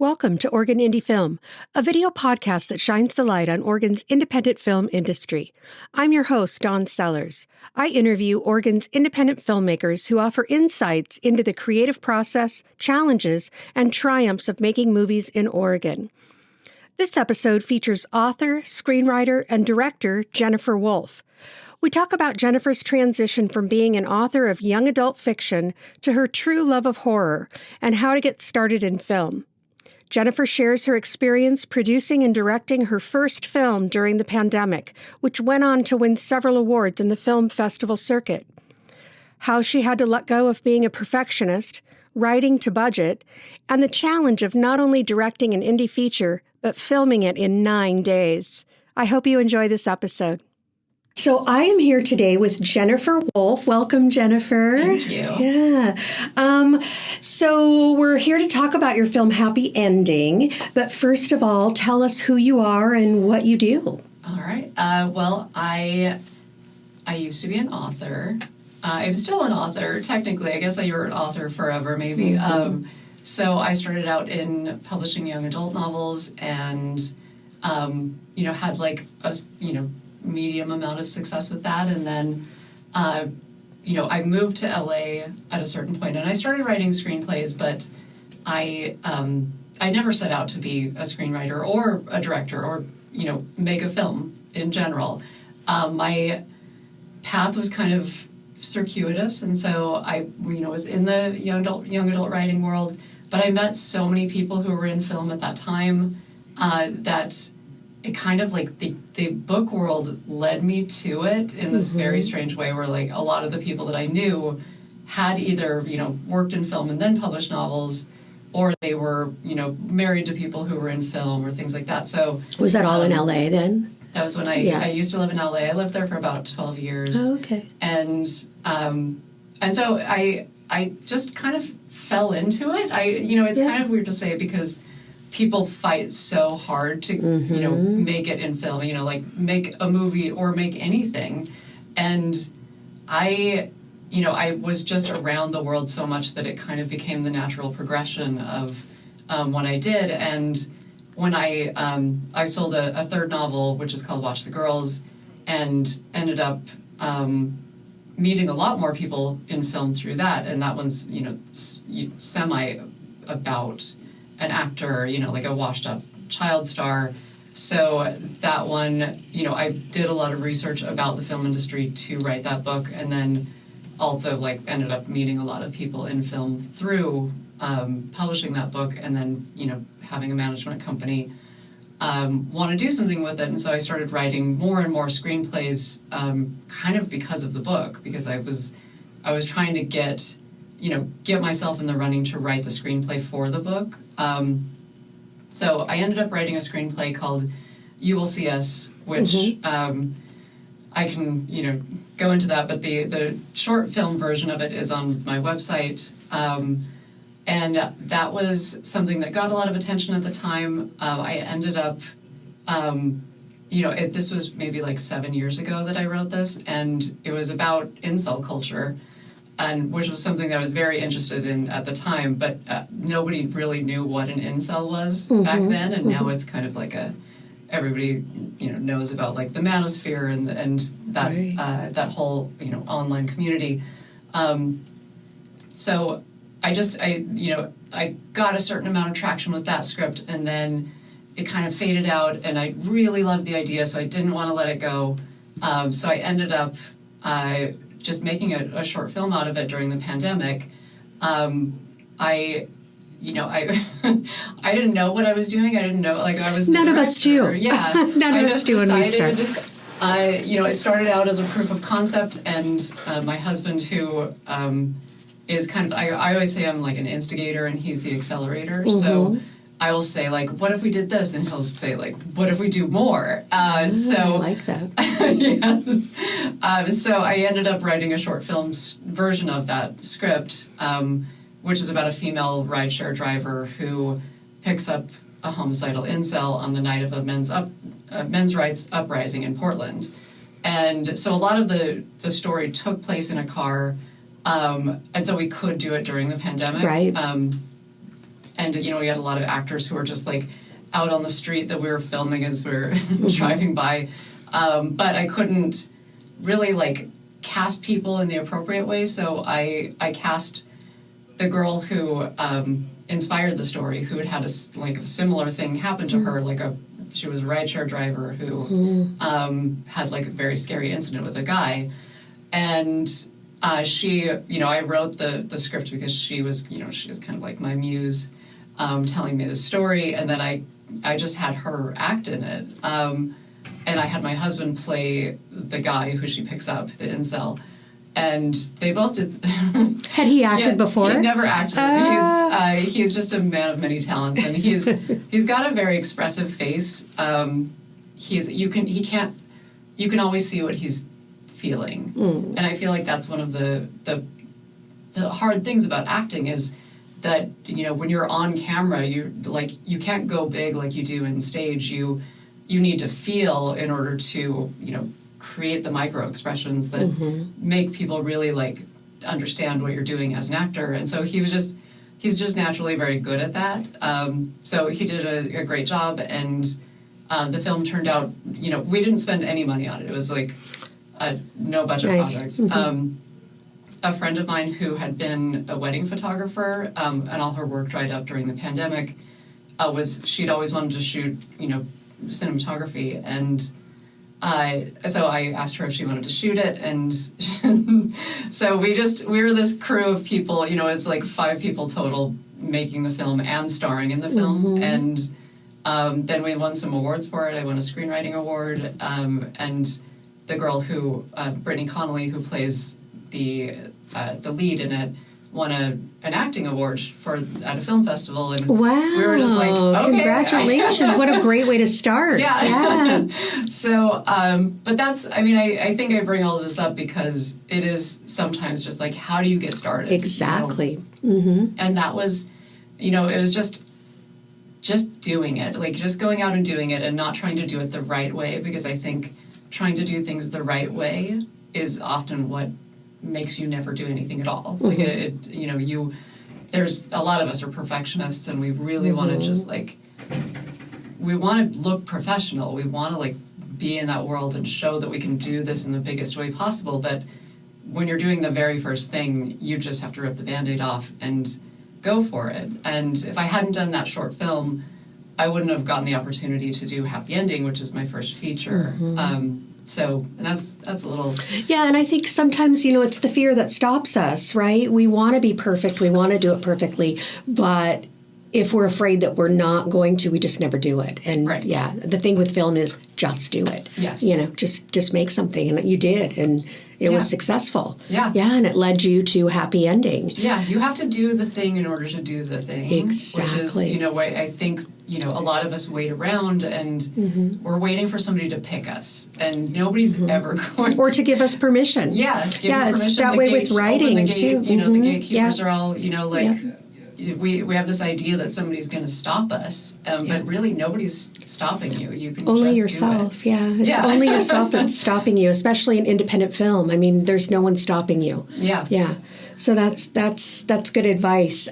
Welcome to Oregon Indie Film, a video podcast that shines the light on Oregon's independent film industry. I'm your host, Dawn Sellers. I interview Oregon's independent filmmakers who offer insights into the creative process, challenges, and triumphs of making movies in Oregon. This episode features author, screenwriter, and director Jennifer Wolfe. We talk about Jennifer's transition from being an author of young adult fiction to her true love of horror and how to get started in film. Jennifer shares her experience producing and directing her first film during the pandemic, which went on to win several awards in the film festival circuit. How she had to let go of being a perfectionist, writing to budget, and the challenge of not only directing an indie feature, but filming it in 9 days. I hope you enjoy this episode. So I am here today with Jennifer Wolfe. Welcome, Jennifer. Thank you. Yeah. So we're here to talk about your film Happy Ending. But first of all, tell us who you are and what you do. All right. Well, I used to be an author. I'm still an author, technically. I guess I were an author forever, maybe. Mm-hmm. So I started out in publishing young adult novels and, had like a, medium amount of success with that. And then, I moved to LA at a certain point and I started writing screenplays, but I never set out to be a screenwriter or a director or, make a film in general. My path was kind of circuitous. And so I, was in the young adult writing world, but I met so many people who were in film at that time, that it kind of like the book world led me to it in this very strange way where like a lot of the people that I knew had either, worked in film and then published novels, or they were, married to people who were in film or things like that. So was that all in LA then? That was when I used to live in LA. I lived there for about 12 years. Oh, okay. And so I just kind of fell into it. It's kind of weird to say because people fight so hard to, make it in film, like make a movie or make anything. And I was just around the world so much that it kind of became the natural progression of what I did. And when I sold a third novel, which is called Watch the Girls, and ended up meeting a lot more people in film through that. And that one's, semi about an actor, like a washed-up child star. So that one, I did a lot of research about the film industry to write that book, and then also ended up meeting a lot of people in film through publishing that book, and then having a management company want to do something with it. And so I started writing more and more screenplays, kind of because of the book, because I was trying to get myself in the running to write the screenplay for the book. So I ended up writing a screenplay called You Will See Us, which I can, go into that, but the short film version of it is on my website. And that was something that got a lot of attention at the time. I ended up, this was maybe 7 years ago that I wrote this, and it was about incel culture, and which was something that I was very interested in at the time, but nobody really knew what an incel was back then, and now it's kind of like everybody knows about the manosphere and that right. That whole online community. So I got a certain amount of traction with that script, and then it kind of faded out, and I really loved the idea, so I didn't want to let it go. So I ended up just making a short film out of it during the pandemic. I didn't know what I was doing. I didn't know, I was None of us do. Yeah. None of us do when we start. It started out as a proof of concept, and my husband, who is kind of, I always say I'm like an instigator and he's the accelerator. So I will say, what if we did this? And he'll say, what if we do more? I like that. Yes. So I ended up writing a short film version of that script, which is about a female rideshare driver who picks up a homicidal incel on the night of a men's rights uprising in Portland. And so a lot of the story took place in a car, and so we could do it during the pandemic. Right. And, you know, we had a lot of actors who were just like out on the street that we were filming as we were driving by. But I couldn't really like cast people in the appropriate way. So I cast the girl who inspired the story, who had a similar thing happen to her. She was a rideshare driver who had like a very scary incident with a guy. And she, you know, I wrote the script because she was kind of like my muse, telling me the story, and then I just had her act in it, and I had my husband play the guy who she picks up, the incel, and they both did. Had he acted before? He never acted. He's just a man of many talents, and he's got a very expressive face. You can always see what he's feeling, and I feel like that's one of the hard things about acting is that, you know, when you're on camera, you can't go big like you do in stage. You need to feel in order to, you know, create the micro expressions that make people really like understand what you're doing as an actor. And so he's just naturally very good at that. So he did a great job, and the film turned out, you know, we didn't spend any money on it. It was like a no budget project. A friend of mine who had been a wedding photographer, and all her work dried up during the pandemic, she'd always wanted to shoot, you know, cinematography, and so I asked her if she wanted to shoot it, and so we were this crew of people, you know, it was like 5 people total making the film and starring in the film, and then we won some awards for it. I won a screenwriting award, and the girl who, Brittany Connolly, who plays the lead in it, won an acting award at a film festival, and wow, we were just like, okay. Congratulations. What a great way to start. Yeah. So, but that's, I mean, I think I bring all of this up because it is sometimes just like, how do you get started? Exactly. You know? And that was, you know, it was just doing it, like just going out and doing it and not trying to do it the right way, because I think trying to do things the right way is often what makes you never do anything at all. Like you know, there's a lot of us are perfectionists, and we really want to just like, we want to look professional. We want to like be in that world and show that we can do this in the biggest way possible. But when you're doing the very first thing, you just have to rip the Band-Aid off and go for it. And if I hadn't done that short film, I wouldn't have gotten the opportunity to do Happy Ending, which is my first feature. So that's a little... Yeah, and I think sometimes, you know, it's the fear that stops us, right? We want to be perfect. We want to do it perfectly. But if we're afraid that we're not going to, we just never do it. And yeah, the thing with film is just do it. Yes. You know, just make something. And you did. And it was successful. Yeah. Yeah, and it led you to Happy Ending. Yeah, you have to do the thing in order to do the thing. Exactly. Which is, you know, what I think, you know, a lot of us wait around and we're waiting for somebody to pick us. And nobody's ever going or to give us permission. Yeah, give you permission. That way with writing, too. You know, the gatekeepers are all, you know, like... We have this idea that somebody's going to stop us, but really nobody's stopping you. You can only just yourself. Do it. Yeah, it's only yourself that's stopping you, especially in independent film. I mean, there's no one stopping you. Yeah. So that's good advice.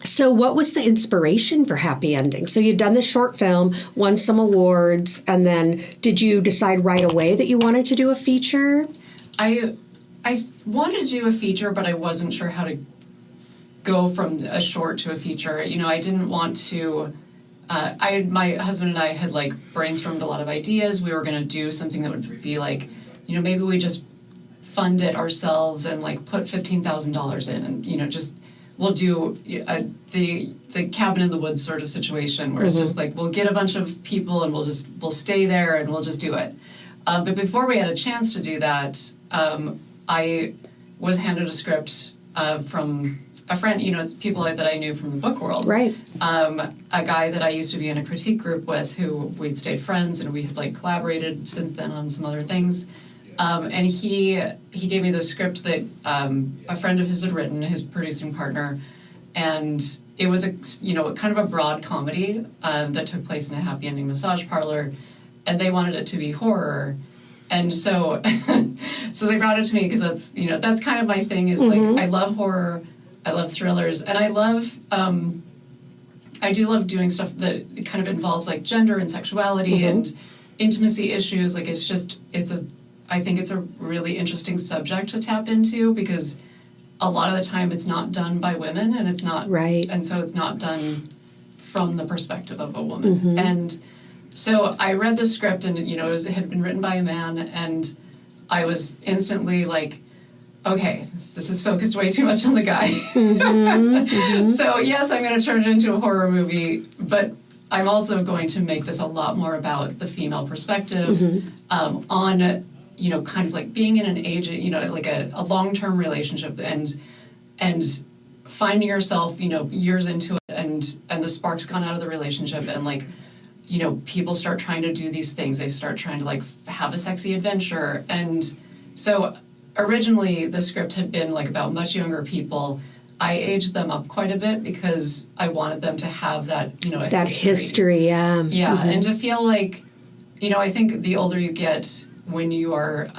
So what was the inspiration for Happy Ending? So you'd done the short film, won some awards, and then did you decide right away that you wanted to do a feature? I wanted to do a feature, but I wasn't sure how to go from a short to a feature. You know, I didn't want to... my husband and I had, like, brainstormed a lot of ideas. We were going to do something that would be like, you know, maybe we just fund it ourselves and, like, put $15,000 in and, you know, just... We'll do the cabin in the woods sort of situation where it's just like, we'll get a bunch of people and we'll stay there and we'll just do it. But before we had a chance to do that, I was handed a script from a friend, you know, people that I knew from the book world. Right. A guy that I used to be in a critique group with, who we'd stayed friends and we had, like, collaborated since then on some other things. And he gave me the script that a friend of his had written, his producing partner, and it was kind of a broad comedy that took place in a happy ending massage parlor, and they wanted it to be horror, and so so they brought it to me because that's kind of my thing is like I love horror, I love thrillers, and I love I do love doing stuff that kind of involves like gender and sexuality and intimacy issues. Like I think it's a really interesting subject to tap into, because a lot of the time it's not done by women, and it's not right, and so it's not done from the perspective of a woman. And so I read the script, and it had been written by a man, and I was instantly like, okay, this is focused way too much on the guy. So yes, I'm going to turn it into a horror movie, but I'm also going to make this a lot more about the female perspective on, kind of like being in an age, like a long-term relationship and finding yourself, years into it, and the spark's gone out of the relationship, and like, people start trying to do these things. They start trying to like have a sexy adventure. And so originally the script had been like about much younger people. I aged them up quite a bit because I wanted them to have that, that history. Yeah. Yeah. And to feel like, I think the older you get, when you are,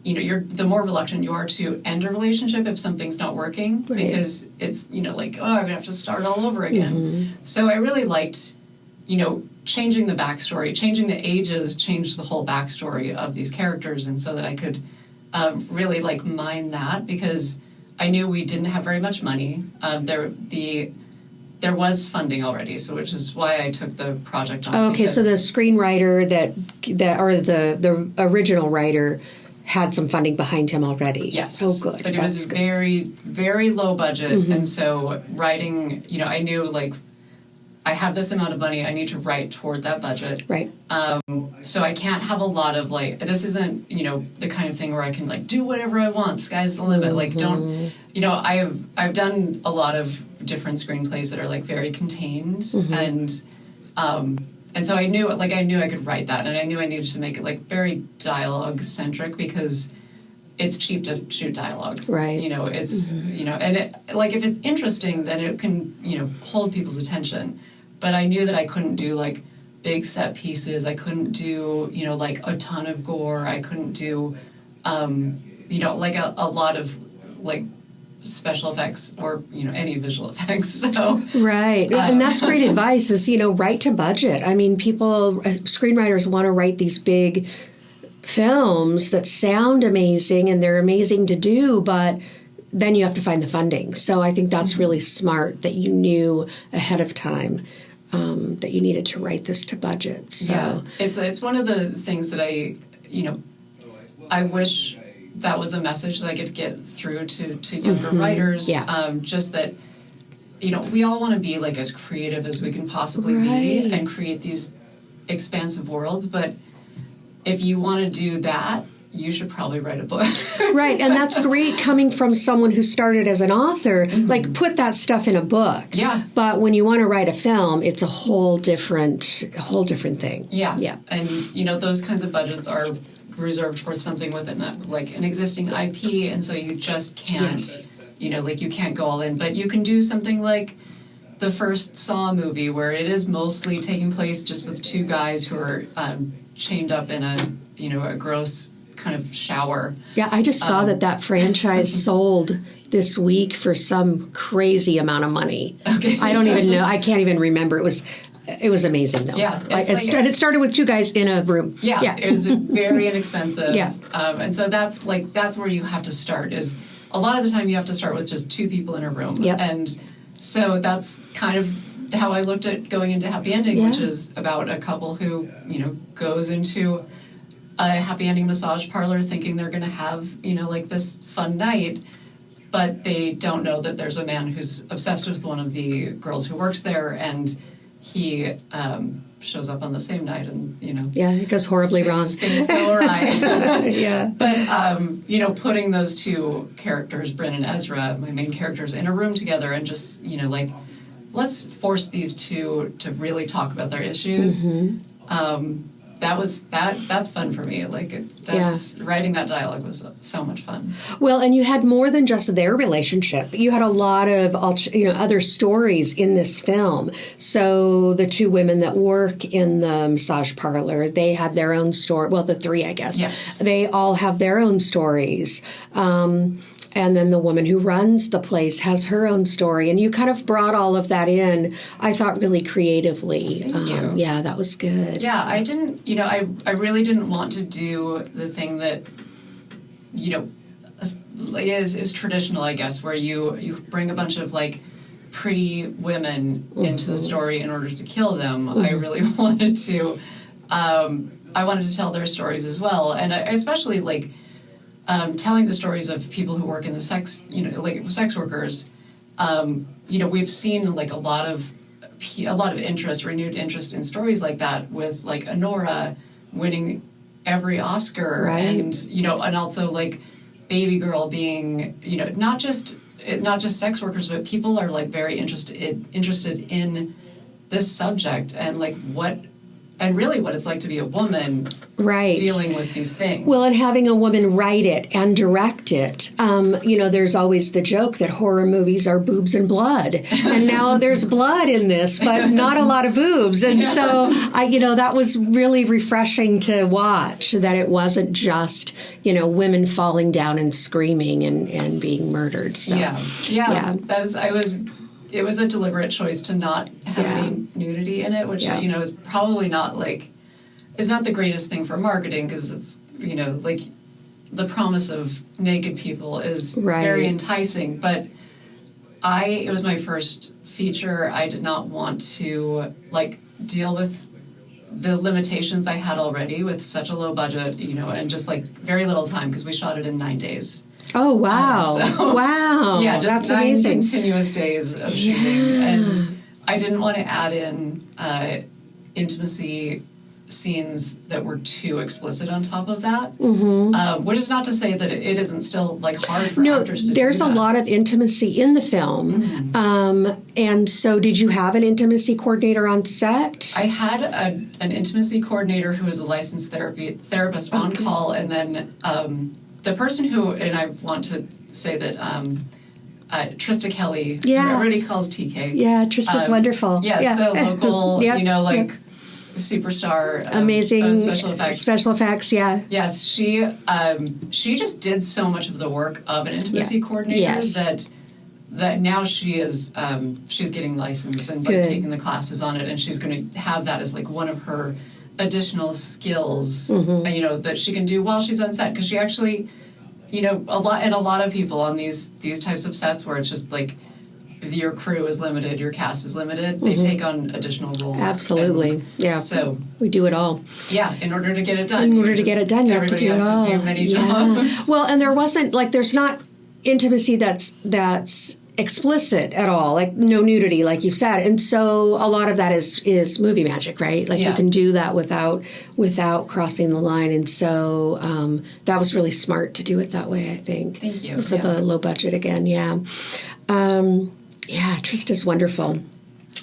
the more reluctant you are to end a relationship if something's not working, because it's, like, oh, I'm going to have to start all over again. So I really liked, changing the backstory, changing the ages, changed the whole backstory of these characters, and so that I could really like mine that, because I knew we didn't have very much money. There was funding already, so which is why I took the project on. Okay, so the screenwriter or the original writer had some funding behind him already. Yes. Oh, good. But it was very, very low budget, and so writing, I knew like, I have this amount of money, I need to write toward that budget. Right. So I can't have a lot of like, this isn't, the kind of thing where I can like do whatever I want, sky's the limit. Like don't, I've done a lot of different screenplays that are like very contained, and so I knew I could write that, and I knew I needed to make it like very dialogue centric, because it's cheap to shoot dialogue. Right. It's, and it, like, if it's interesting, then it can, hold people's attention. But I knew that I couldn't do, like, big set pieces. I couldn't do, like, a ton of gore. I couldn't do, like, a lot of, like, special effects or, any visual effects. So right. And that's great advice is, write to budget. I mean, screenwriters want to write these big films that sound amazing and they're amazing to do, but then you have to find the funding. So I think that's really smart that you knew ahead of time that you needed to write this to budget. So yeah, it's one of the things that I wish that was a message that I could get through to younger writers. Yeah. Just that, we all want to be like as creative as we can possibly be and create these expansive worlds, but if you want to do that, you should probably write a book. Right, and that's great coming from someone who started as an author. Like, put that stuff in a book. Yeah. But when you want to write a film, it's a whole different thing. Yeah. Yeah. And, those kinds of budgets are reserved for something with an existing IP, and so you just can't, you can't go all in. But you can do something like the first Saw movie, where it is mostly taking place just with two guys who are chained up in a gross kind of shower. Yeah, I just saw that franchise sold this week for some crazy amount of money. Okay. I don't even know. I can't even remember. It was amazing, though. Yeah. It started with two guys in a room. Yeah. It was very inexpensive. Yeah. And so that's where you have to start, is a lot of the time you have to start with just two people in a room. Yep. And so that's kind of how I looked at going into Happy Ending, which is about a couple who, goes into a happy ending massage parlor thinking they're going to have, this fun night, but they don't know that there's a man who's obsessed with one of the girls who works there, and he shows up on the same night, and, Yeah, it goes horribly wrong. Things go awry. Yeah. But, putting those two characters, Bryn and Ezra, my main characters, in a room together and just, let's force these two to really talk about their issues. That's fun for me. Writing that dialogue was so much fun. Well, and you had more than just their relationship. You had a lot of other stories in this film. So the two women that work in the massage parlor, they had their own story. Well, the three, I guess. Yes. They all have their own stories. And then the woman who runs the place has her own story. And you kind of brought all of that in, I thought, really creatively. Thank you. Yeah, that was good. Yeah, I didn't, I really didn't want to do the thing that, is traditional, I guess, where you bring a bunch of, like, pretty women into the story in order to kill them. I really wanted to, I wanted to tell their stories as well. And I especially, like, telling the stories of people who work in the sex workers. We've seen, like, a lot of interest, renewed interest in stories like that, with, like, Honora winning every Oscar, right. and also, like, Baby Girl being, not just sex workers, but people are, like, very interested in this subject and, like, what it's like to be a woman, right, dealing with these things. Well, and having a woman write it and direct it. There's always the joke that horror movies are boobs and blood, and now there's blood in this, but not a lot of boobs. And so, that was really refreshing to watch. That it wasn't just women falling down and screaming and being murdered. So, yeah. It was a deliberate choice to not have any nudity in it, which, is probably not, like, is not the greatest thing for marketing, because it's, like, the promise of naked people is very enticing. But it was my first feature. I did not want to, like, deal with the limitations I had already with such a low budget, and just, like, very little time, because we shot it in 9 days. Oh, wow. Wow. Yeah, just that's 9 amazing. Continuous days of shooting. And I didn't want to add in intimacy scenes that were too explicit on top of that. Which is not to say that it isn't still, like, hard for actors to do that. There's a lot of intimacy in the film. And so did you have an intimacy coordinator on set? I had an intimacy coordinator who was a licensed therapist on call, and then the person who, and I want to say that Trista Kelly, who everybody calls TK. Yeah, Trista's wonderful. So local, superstar. Amazing special effects. Special effects, yeah. Yes, she just did so much of the work of an intimacy coordinator that now she is she's getting licensed and, like, taking the classes on it, and she's going to have that as, like, one of her additional skills, that she can do while she's on set, because she actually, a lot of people on these types of sets where it's just, like, your crew is limited, your cast is limited, they take on additional roles. Absolutely. So we do it all. Yeah, in order to get it done. You have to do it all. Everybody has to do many jobs. Well, and there wasn't, like, there's not intimacy that's explicit at all, like no nudity, like you said, and so a lot of that is movie magic, right? Like you can do that without crossing the line, and so that was really smart to do it that way, I think. Thank you for the low budget again. Trista's wonderful.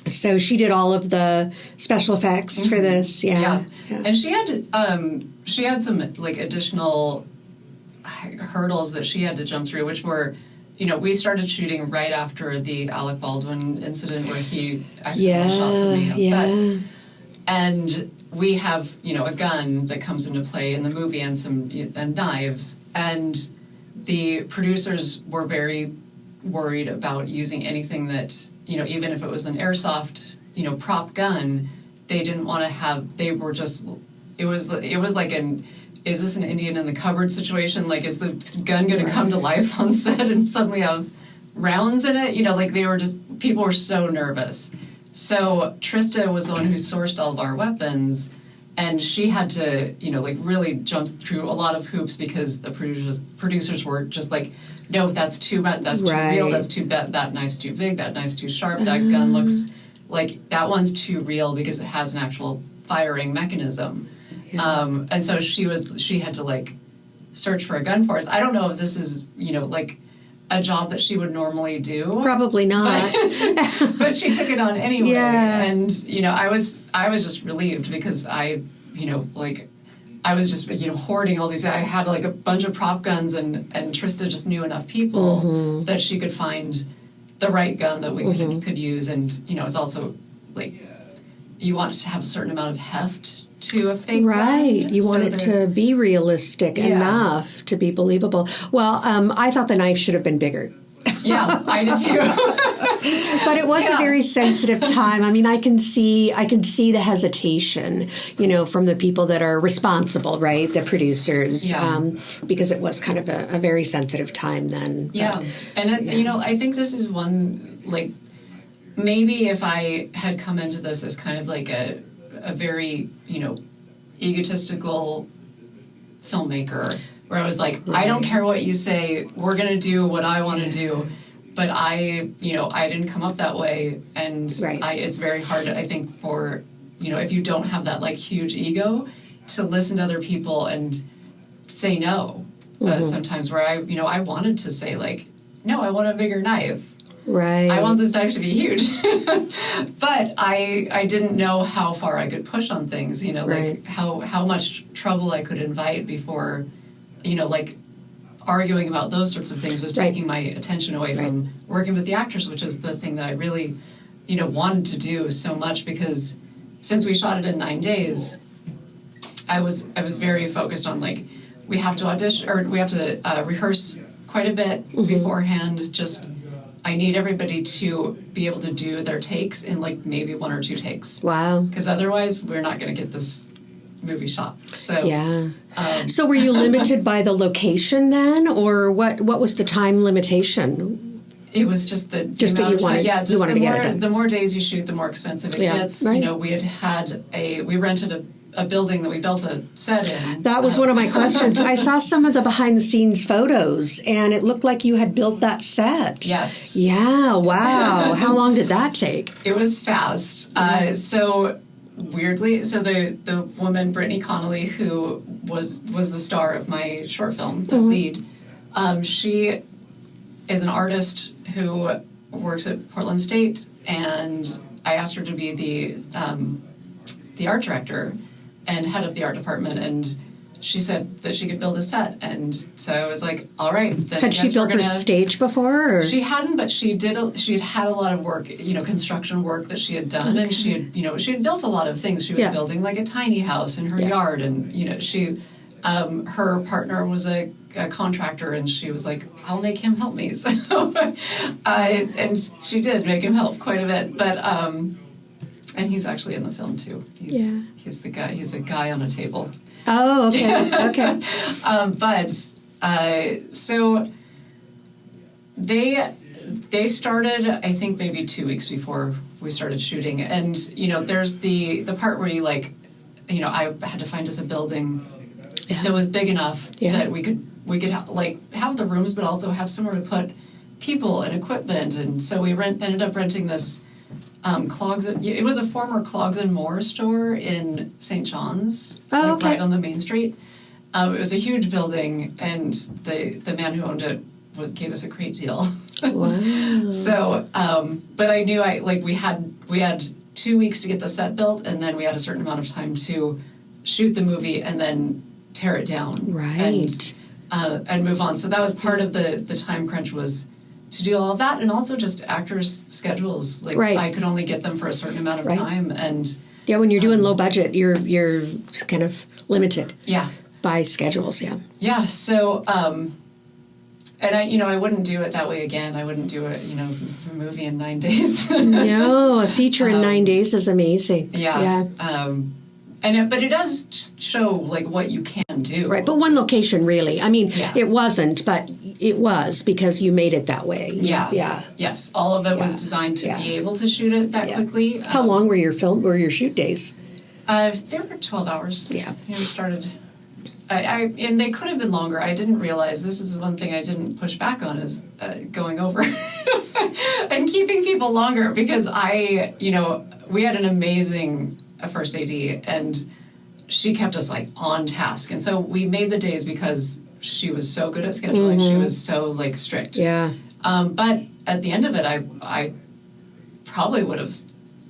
So she did all of the special effects for this, and she had some, like, additional hurdles that she had to jump through, which were, we started shooting right after the Alec Baldwin incident where he accidentally shot somebody on set. And we have, a gun that comes into play in the movie and knives. And the producers were very worried about using anything that, even if it was an airsoft, prop gun, they didn't want to have, they were just, it was like is this an Indian in the cupboard situation? Like, is the gun going to come to life on set and suddenly have rounds in it? Like, people were so nervous. So Trista was the one who sourced all of our weapons, and she had to, like, really jump through a lot of hoops, because the producers were just like, no, that's too much, that's too real, that's too bad, that knife's too big, that knife's too sharp, that gun looks like, that one's too real because it has an actual firing mechanism. And so she had to, like, search for a gun for us. I don't know if this is, like, a job that she would normally do. Probably not. But she took it on anyway. And, I was just relieved, because I was just, hoarding all these. I had, like, a bunch of prop guns, and Trista just knew enough people that she could find the right gun that we could use. And, it's also, like, you want it to have a certain amount of heft to a fake Right. one. You So want it to be realistic enough to be believable. Well, I thought the knife should have been bigger. Yeah, I did too. But it was a very sensitive time. I mean, I can see the hesitation, from the people that are responsible, right? The producers, because it was kind of a very sensitive time then. Yeah, and I think this is one, like, maybe if I had come into this as kind of like a very, egotistical filmmaker, where I was like, I don't care what you say, we're going to do what I want to do. But I didn't come up that way. And it's very hard, I think, for, if you don't have that, like, huge ego, to listen to other people and say no. Sometimes where I wanted to say, like, no, I want a bigger knife. Right. I want this knife to be huge. But I didn't know how far I could push on things, like how much trouble I could invite before, like, arguing about those sorts of things was taking my attention away from working with the actors, which is the thing that I really, wanted to do so much, because since we shot it in 9 days, I was very focused on, like, we have to audition, or we have to rehearse quite a bit beforehand. Just, I need everybody to be able to do their takes in, like, maybe 1 or 2 takes. Wow. Because otherwise we're not going to get this movie shot. So so were you limited by the location then, or what was the time limitation? It was just that you wanted to get it done. The more days you shoot, the more expensive it gets. We rented a building that we built a set in. That was one of my questions. I saw some of the behind the scenes photos, and it looked like you had built that set. Yes. Yeah. Wow. How long did that take? It was fast. So weirdly, the woman, Brittany Connolly, who was the star of my short film, the lead, she is an artist who works at Portland State, and I asked her to be the art director and head of the art department, and she said that she could build a set, and so I was like, all right. Then had she built her stage before? Or? She hadn't, but she had had a lot of work, construction work that she had done, and she had built a lot of things. She was building, like, a tiny house in her yard, and her partner was a contractor, and she was like, I'll make him help me. So, and she did make him help quite a bit, but and he's actually in the film too. He's the guy. He's a guy on a table. Oh, okay, okay. So they started, I think, maybe 2 weeks before we started shooting, and there's the part where you, like, I had to find us a building that was big enough that we could have the rooms, but also have somewhere to put people and equipment, and so we ended up renting this. It was a former Clogs and More store in St. John's, right on the main street. It was a huge building, and the man who owned it gave us a great deal. Wow. So, but I knew we had 2 weeks to get the set built, and then we had a certain amount of time to shoot the movie and then tear it down, and move on. So that was part of the time crunch, was to do all of that, and also just actors' schedules. I could only get them for a certain amount of time, and when you're doing low budget, you're kind of limited. Yeah. By schedules. Yeah. Yeah. So, and I wouldn't do it that way again. I wouldn't do a movie in 9 days. No, a feature in 9 days is amazing. Yeah. But it does just show, like, what you can do. Right, but one location, really. I mean, it wasn't, but it was, because you made it that way. Yeah. Yes, all of it was designed to be able to shoot it that quickly. How long were your shoot days? They were 12 hours. Yeah. We started... and they could have been longer. I didn't realize, this is one thing I didn't push back on, is going over and keeping people longer, because we had an amazing first AD, and she kept us, like, on task. And so we made the days because she was so good at scheduling. She was so, like, strict. Yeah. But at the end of it, I probably would have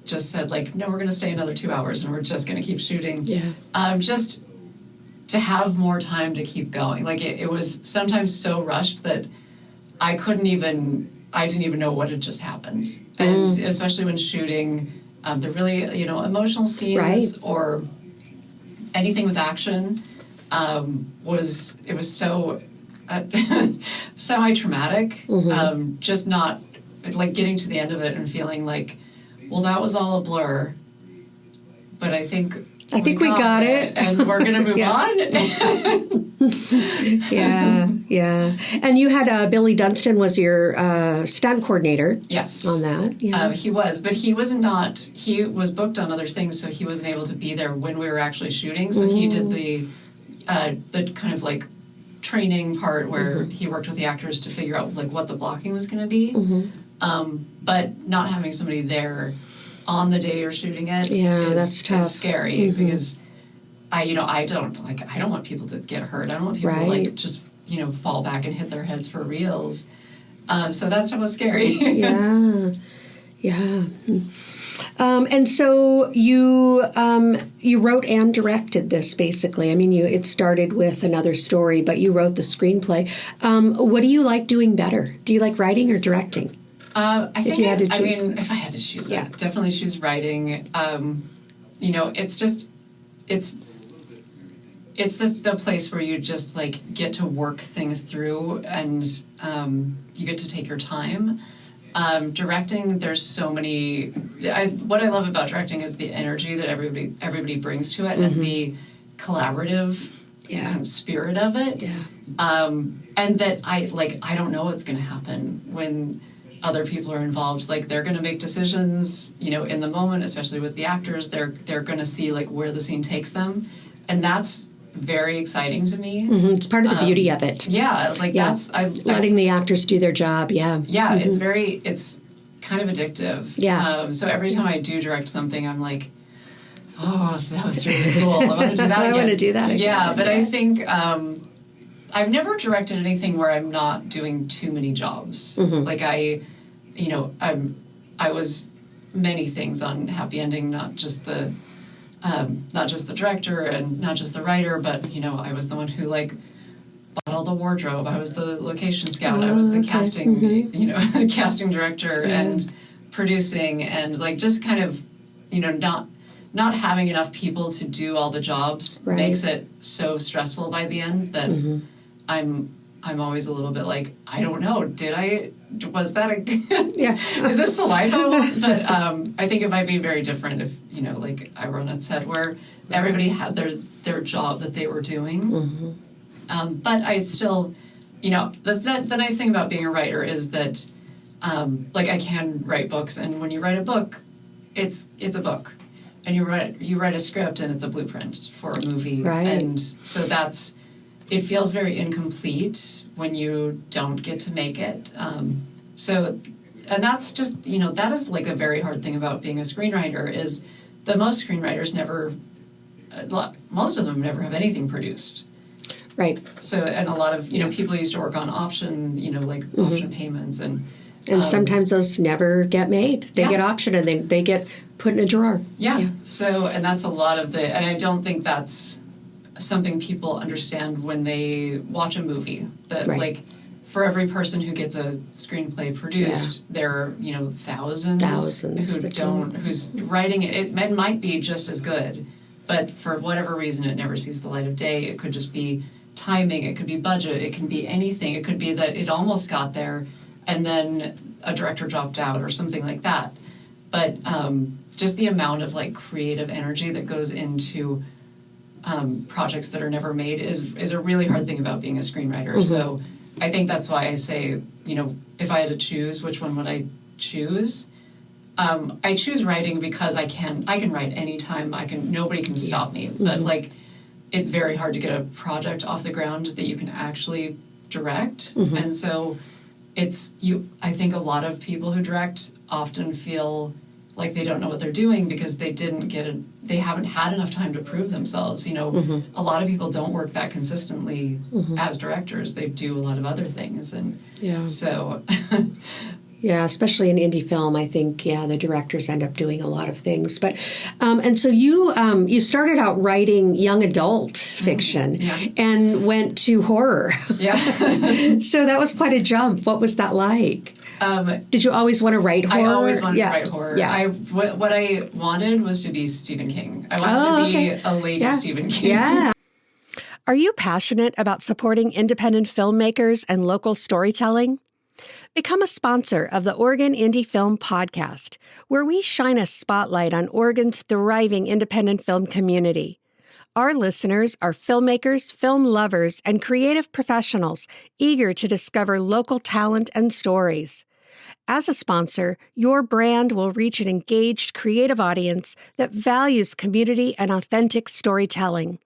just said, like, no, we're going to stay another 2 hours and we're just going to keep shooting. Yeah. Just to have more time to keep going. Like, it was sometimes so rushed that I didn't even know what had just happened. And especially when shooting the really, emotional scenes, or anything with action was so semi-traumatic. Just not like getting to the end of it and feeling like, well, that was all a blur, but I think we got it, and we're gonna move on. Yeah. And you had Billy Dunstan was your stunt coordinator. Yes, on that. Yeah. He was, but he was not. He was booked on other things, so he wasn't able to be there when we were actually shooting. So he did the kind of like training part where he worked with the actors to figure out like what the blocking was going to be. But not having somebody there on the day you're shooting it that's tough. Is scary because I don't want people to get hurt. I don't want people to like just fall back and hit their heads for reals. So that stuff was scary. Yeah. And so you wrote and directed this, basically. I mean, it started with another story, but you wrote the screenplay. What do you like doing better? Do you like writing or directing? I think if you had to choose. I mean, if I had to choose, I'd definitely choose writing. It's the place where you just like get to work things through, and you get to take your time. Directing, there's so many. What I love about directing is the energy that everybody brings to it, and the collaborative spirit of it. And that I don't know what's going to happen when other people are involved. Like they're going to make decisions, in the moment, especially with the actors. They're going to see like where the scene takes them, and that's very exciting to me. It's part of the beauty of it. That's letting the actors do their job. It's kind of addictive. So every time I do direct something, I'm like, oh, that was really cool. I want to do that again. I want to do that again. Yeah, but I think I've never directed anything where I'm not doing too many jobs. Like I was many things on Happy Ending, not just the director and not just the writer, but I was the one who like bought all the wardrobe. I was the location scout. I was the casting, casting director and producing, and like just kind of, not having enough people to do all the jobs makes it so stressful by the end that I'm always a little bit like, I don't know, was that is this the life I want? But I think it might be very different if, like I run a set where everybody had their job that they were doing. But I still, the nice thing about being a writer is that, like I can write books, and when you write a book, it's a book. And you write a script, and it's a blueprint for a movie. And so it feels very incomplete when you don't get to make it. And that's just, that is like a very hard thing about being a screenwriter is that most screenwriters most of them never have anything produced. Right. So, and a lot of, people used to work on option, option payments and sometimes those never get made. They get optioned and they get put in a drawer. So, and that's a lot of and I don't think that's something people understand when they watch a movie. That like for every person who gets a screenplay produced, there are thousands who's writing it. It might be just as good, but for whatever reason, it never sees the light of day. It could just be timing. It could be budget. It can be anything. It could be that it almost got there, and then a director dropped out or something like that. But just the amount of like creative energy that goes into projects that are never made is a really hard thing about being a screenwriter. So I think that's why I say, if I had to choose, which one would I choose? I choose writing because I can write anytime. Nobody can stop me. But like, it's very hard to get a project off the ground that you can actually direct. And so I think a lot of people who direct often feel like they don't know what they're doing because they haven't had enough time to prove themselves. A lot of people don't work that consistently as directors. They do a lot of other things. And so... Yeah, especially in indie film, I think, the directors end up doing a lot of things. But and so you started out writing young adult fiction and went to horror. Yeah. So that was quite a jump. What was that like? Did you always want to write horror? I always wanted to write horror. Yeah. What I wanted was to be Stephen King. I wanted to be a lady Stephen King. Yeah. Are you passionate about supporting independent filmmakers and local storytelling? Become a sponsor of the Oregon Indie Film Podcast, where we shine a spotlight on Oregon's thriving independent film community. Our listeners are filmmakers, film lovers, and creative professionals eager to discover local talent and stories. As a sponsor, your brand will reach an engaged, creative audience that values community and authentic storytelling.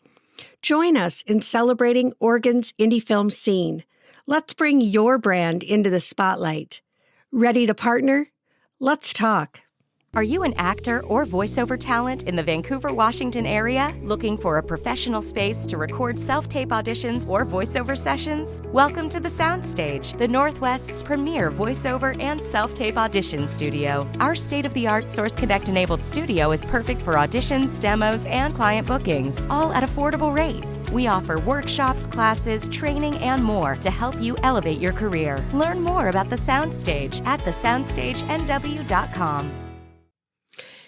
Join us in celebrating Oregon's indie film scene. Let's bring your brand into the spotlight. Ready to partner? Let's talk. Are you an actor or voiceover talent in the Vancouver, Washington area looking for a professional space to record self-tape auditions or voiceover sessions? Welcome to the Soundstage, the Northwest's premier voiceover and self-tape audition studio. Our state-of-the-art Source Connect-enabled studio is perfect for auditions, demos, and client bookings, all at affordable rates. We offer workshops, classes, training, and more to help you elevate your career. Learn more about the Soundstage at thesoundstagenw.com.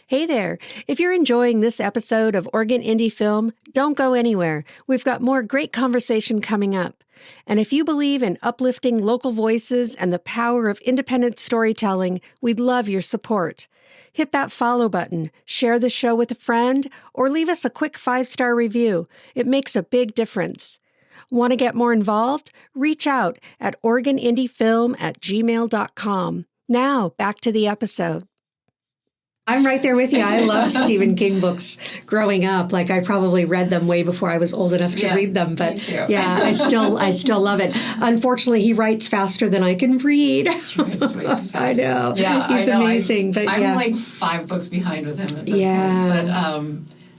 Hey there. If you're enjoying this episode of Oregon Indie Film, don't go anywhere. We've got more great conversation coming up. And if you believe in uplifting local voices and the power of independent storytelling, we'd love your support. Hit that follow button, share the show with a friend, or leave us a quick 5-star review. It makes a big difference. Want to get more involved? Reach out at OregonIndieFilm@gmail.com. Now, back to the episode. I'm right there with you. I loved Stephen King books growing up. Like, I probably read them way before I was old enough to read them. But yeah, I still love it. Unfortunately, he writes faster than I can read. He writes way too fast. I know. Yeah, he's amazing. I'm like 5 books behind with him at this point.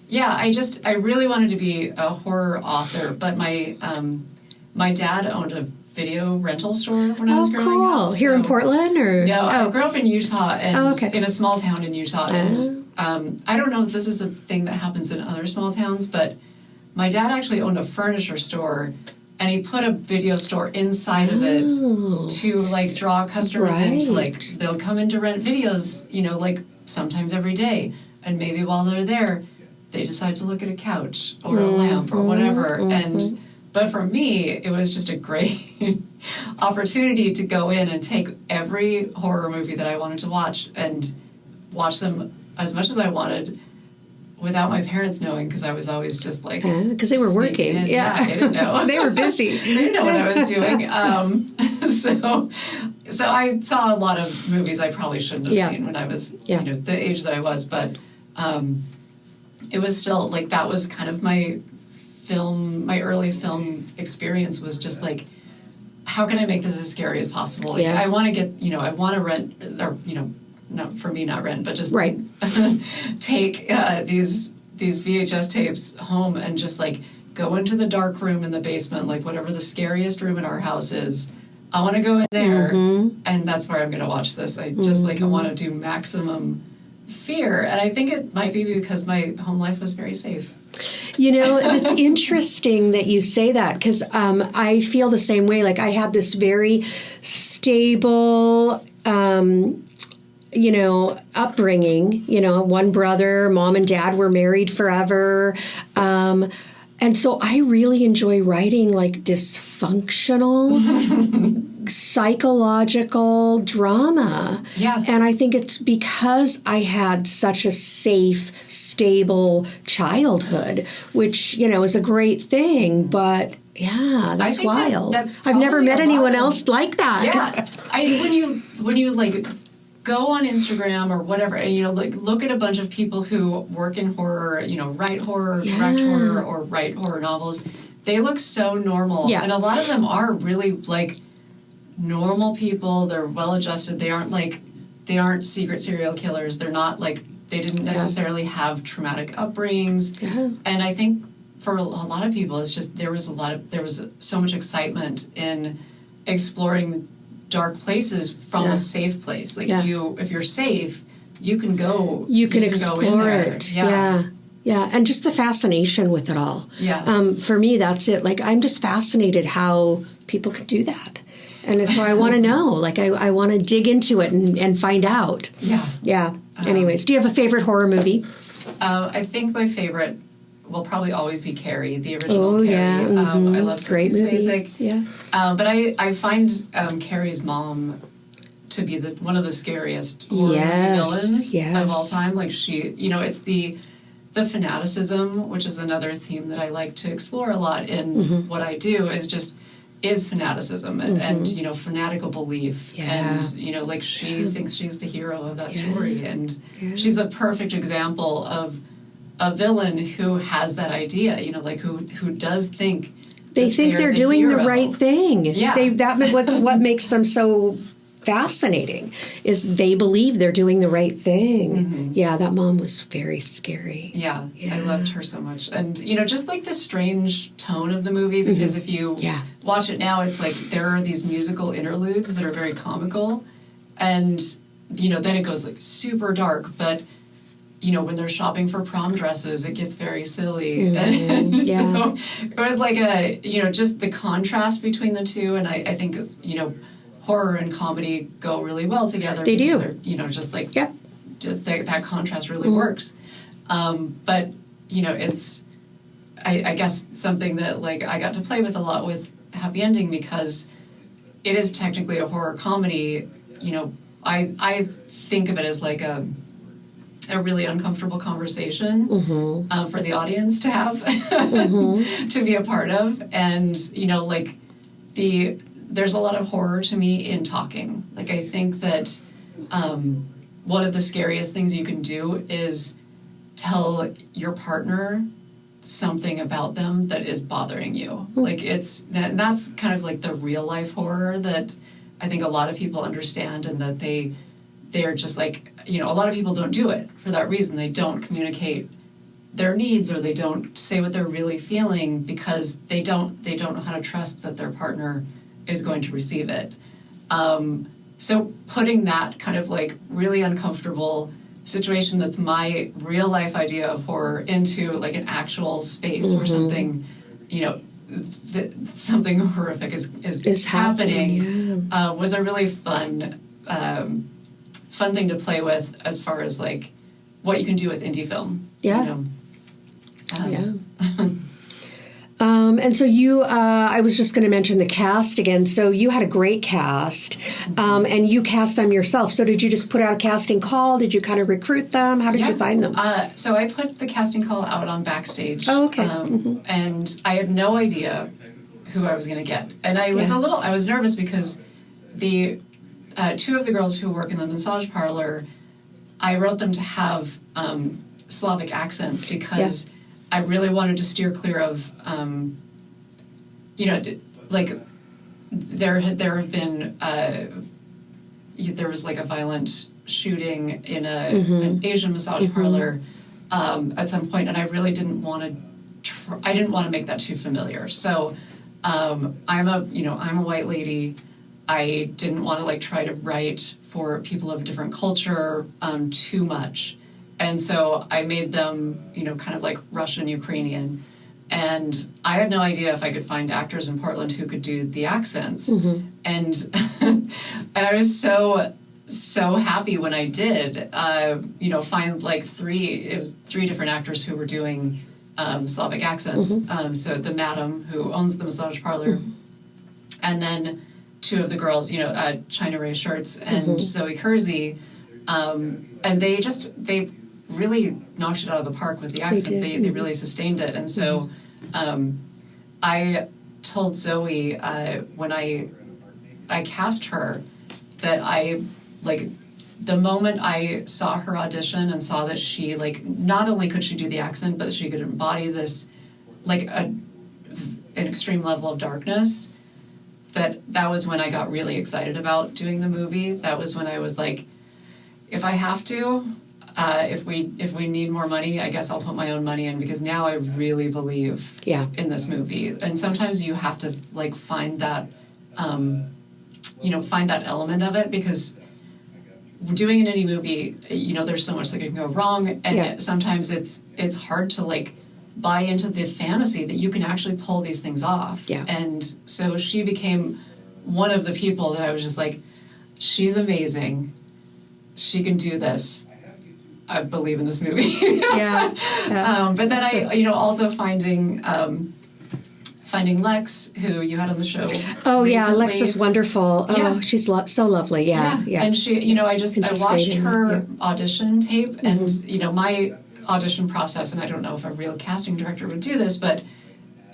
But I really wanted to be a horror author. But my dad owned a video rental store when I was growing up. So. Here in Portland? Or? No, I grew up in Utah and in a small town in Utah. And I don't know if this is a thing that happens in other small towns, but my dad actually owned a furniture store and he put a video store inside of it to like draw customers into like they'll come in to rent videos, like sometimes every day. And maybe while they're there, they decide to look at a couch or a lamp or whatever. But for me, it was just a great opportunity to go in and take every horror movie that I wanted to watch and watch them as much as I wanted without my parents knowing, because I was always just like... Because they were working. Yeah, they didn't know. They were busy. They didn't know what I was doing. So I saw a lot of movies I probably shouldn't have seen when I was the age that I was. But it was still like that was kind of my early film experience was just like, how can I make this as scary as possible? Like, I want to get, I want to rent, or, not for me, not rent, but just take these VHS tapes home and just like go into the dark room in the basement, like whatever the scariest room in our house is. I want to go in there and that's where I'm going to watch this. I just I want to do maximum fear. And I think it might be because my home life was very safe. It's interesting that you say that because I feel the same way. Like I had this very stable, upbringing. One brother, mom and dad were married forever. And so I really enjoy writing like dysfunctional psychological drama. Yeah. And I think it's because I had such a safe, stable childhood, which, is a great thing. But yeah, that's wild. I've never met anyone else like that. Yeah. When you like go on Instagram or whatever, and look at a bunch of people who work in horror, write horror, direct horror, or write horror novels. They look so normal, and a lot of them are really like normal people. They're well adjusted. They aren't secret serial killers. They're not like they didn't necessarily have traumatic upbringings. And I think for a lot of people, it's just there was so much excitement in exploring dark places from a safe place. Like if you're safe, you can go. You can explore go in there. It. Yeah, and just the fascination with it all. Yeah. For me, that's it. Like I'm just fascinated how people could do that. And so I want to know. Like, I want to dig into it and find out. Yeah. Yeah. Anyways, do you have a favorite horror movie? I think my favorite will probably always be Carrie, the original Carrie. Yeah. I love Great Sissy movie. Spacek. Yeah. But I find Carrie's mom to be one of the scariest horror movie villains of all time. Like, she, it's the fanaticism, which is another theme that I like to explore a lot in what I do, is fanaticism and fanatical belief. And, like, she thinks she's the hero of that story. And she's a perfect example of a villain who has that idea, like, who does think they think they're doing the right thing. Yeah. That's what makes them so fascinating, is they believe they're doing the right thing. Yeah, that mom was very scary. Yeah, I loved her so much. And, just like the strange tone of the movie, because if you watch it now, it's like there are these musical interludes that are very comical. And, then it goes like super dark. But, when they're shopping for prom dresses, it gets very silly. And so it was like just the contrast between the two. And I think, horror and comedy go really well together. They do. Just like that contrast really works. But it's I guess something that, like, I got to play with a lot with Happy Ending, because it is technically a horror comedy. I think of it as like a really uncomfortable conversation for the audience to have to be a part of, and like there's a lot of horror to me in talking. Like, I think that one of the scariest things you can do is tell your partner something about them that is bothering you. Like, that's kind of like the real life horror that I think a lot of people understand, and that they're just like, a lot of people don't do it for that reason. They don't communicate their needs, or they don't say what they're really feeling, because they don't know how to trust that their partner is going to receive it. So putting that kind of like really uncomfortable situation that's my real life idea of horror into like an actual space where something, something horrific is happening, was a really fun thing to play with, as far as like what you can do with indie film. And so I was just going to mention the cast again. So you had a great cast, and you cast them yourself. So did you just put out a casting call? Did you kind of recruit them? How did you find them? So I put the casting call out on Backstage. Oh, okay. And I had no idea who I was going to get. And I was I was nervous, because the two of the girls who work in the massage parlor, I wrote them to have Slavic accents, because I really wanted to steer clear of, like, there have been, there was like a violent shooting in an Asian massage parlor at some point, and I really didn't want to make that too familiar. So I'm a white lady. I didn't want to like try to write for people of a different culture too much. And so I made them, kind of like Russian, Ukrainian. And I had no idea if I could find actors in Portland who could do the accents. And and I was so happy when I did, find like three different actors who were doing Slavic accents. So the madam who owns the massage parlor, and then two of the girls, China Ray Shirts and Zoe Kersey. And they really knocked it out of the park with the accent. They really sustained it. And so I told Zoe when I cast her that the moment I saw her audition and saw that she, like, not only could she do the accent, but she could embody this, like, an extreme level of darkness, that was when I got really excited about doing the movie. That was when I was like, if I have to, if we need more money, I guess I'll put my own money in, because now I really believe in this movie. And sometimes you have to like find that element of it, because doing an indie movie, there's so much that can go wrong, and sometimes it's hard to like buy into the fantasy that you can actually pull these things off. And so she became one of the people that I was just like, she's amazing. She can do this. I believe in this movie. Yeah. But then I, also finding Lex, who you had on the show. Oh, recently. yeah, Lex is wonderful. Oh, Yeah. she's so lovely. Yeah. And she, I watched her audition tape, and, my audition process, and I don't know if a real casting director would do this, but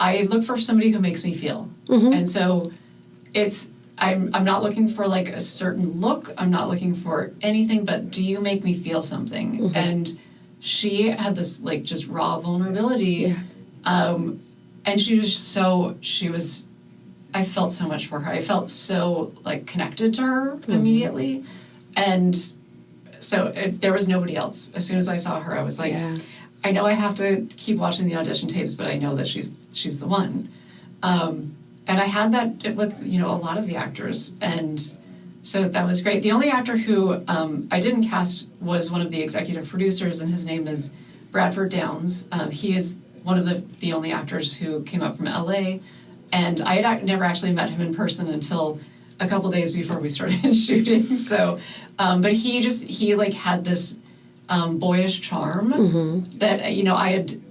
I look for somebody who makes me feel. And so I'm not looking for like a certain look. I'm not looking for anything, but do you make me feel something? And she had this like just raw vulnerability. Yeah. And I felt so much for her. I felt so like connected to her immediately. And so there was nobody else. As soon as I saw her, I was like, I know I have to keep watching the audition tapes, but I know that she's the one. And I had that with, a lot of the actors. And so that was great. The only actor who I didn't cast was one of the executive producers, and his name is Bradford Downs. He is one of the only actors who came up from LA. And I had never actually met him in person until a couple days before we started shooting. So, but he like had this boyish charm that,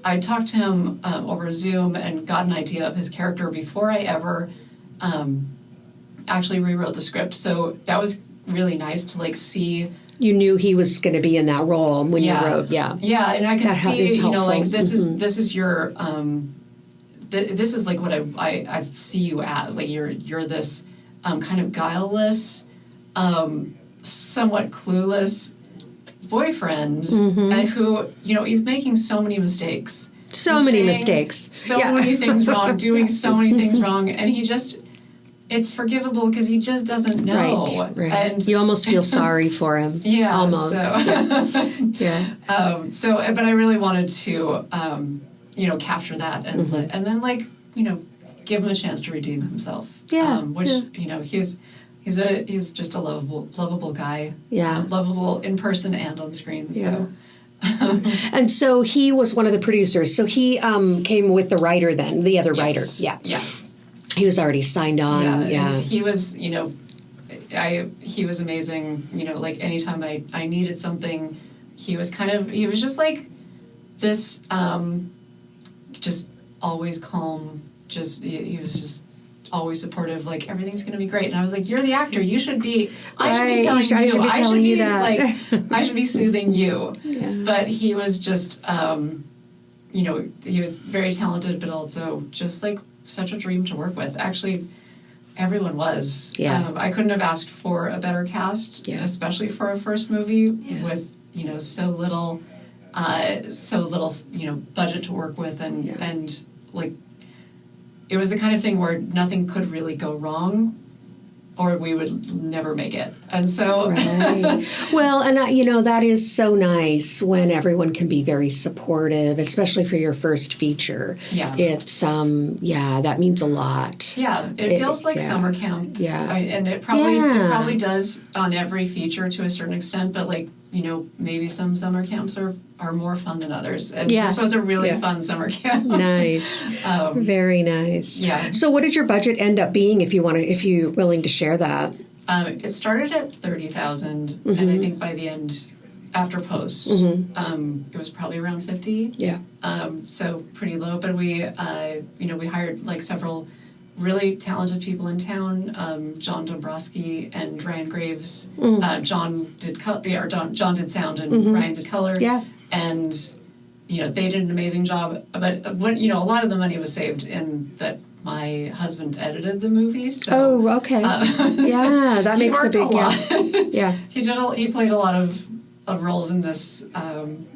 I talked to him over Zoom and got an idea of his character before I ever actually rewrote the script. So that was really nice to like see. You knew he was going to be in that role when you wrote, Yeah, and I could see, like this is your, this is like what I see you as. Like you're this kind of guileless, somewhat clueless boyfriend who, he's making so many mistakes. So many things wrong, doing so many things wrong, and it's forgivable because he just doesn't know. Right. And you almost feel sorry for him. Yeah. Almost. So, but I really wanted to, capture that and then like, give him a chance to redeem himself. Yeah. He's just a lovable guy. Yeah. Lovable in person and on screen. So. And so he was one of the producers. So he came with the writer then, the other writer. Yeah. Yeah. He was already signed on. Yeah. He was, he was amazing. Like anytime I needed something, he was just like this, just always calm. He was just always supportive. Like everything's going to be great. And I was like, you're the actor. You should be. I should be that. Like I should be soothing you. Yeah. But he was just, he was very talented, but also just like such a dream to work with. Actually, everyone was. Yeah. I couldn't have asked for a better cast, especially for a first movie with so little, budget to work with, and like it was the kind of thing where nothing could really go wrong, or we would never make it. And so... Right. Well, and that is so nice when everyone can be very supportive, especially for your first feature. Yeah. It's, that means a lot. Yeah, it feels like summer camp. Yeah. And it probably does on every feature to a certain extent, but like, maybe some summer camps are more fun than others. And this was a really fun summer camp. Nice. Very nice. Yeah. So what did your budget end up being, if you're willing to share that? It started at $30,000, and I think by the end, after post, it was probably around $50,000. Yeah. So pretty low, but we hired like several really talented people in town, John Dombrowski and Ryan Graves. John did sound and Ryan did color. Yeah. And, they did an amazing job. But, a lot of the money was saved in that my husband edited the movie. So, okay. That makes a big difference. Yeah. He played a lot of roles in this.